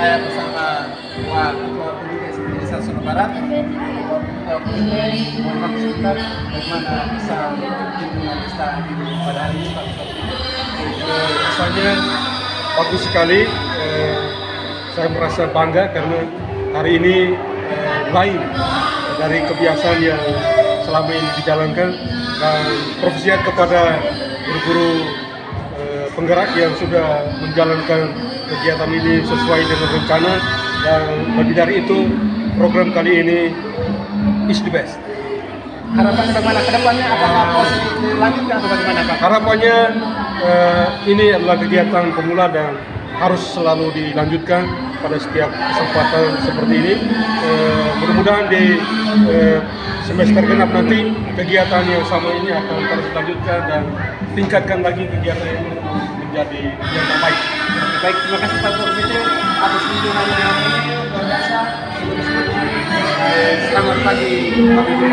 saya bersama Ketua Komite SPD Desa Solo Barat, Komite mohon sebentar bagaimana bisa dengan desa pada hari ini Pak. Rasanya bagus sekali. Saya merasa bangga karena hari ini lain dari kebiasaan yang selama ini dijalankan, dan profesiat kepada guru-guru penggerak yang sudah menjalankan kegiatan ini sesuai dengan rencana, dan lebih dari itu program kali ini is the best. Harapan bagaimana ke depannya, apakah proses dilanjutkan atau bagaimana Pak? Harapannya ini adalah kegiatan pemula dan harus selalu dilanjutkan pada setiap kesempatan seperti ini. Mudah-mudahan di semester genap nanti kegiatan yang sama ini akan terus dilanjutkan dan tingkatkan lagi kegiatan ini menjadi yang terbaik. Baik, terima kasih Pak Komite atas kunjungan yang luar biasa. Selamat pagi Pak Ibu.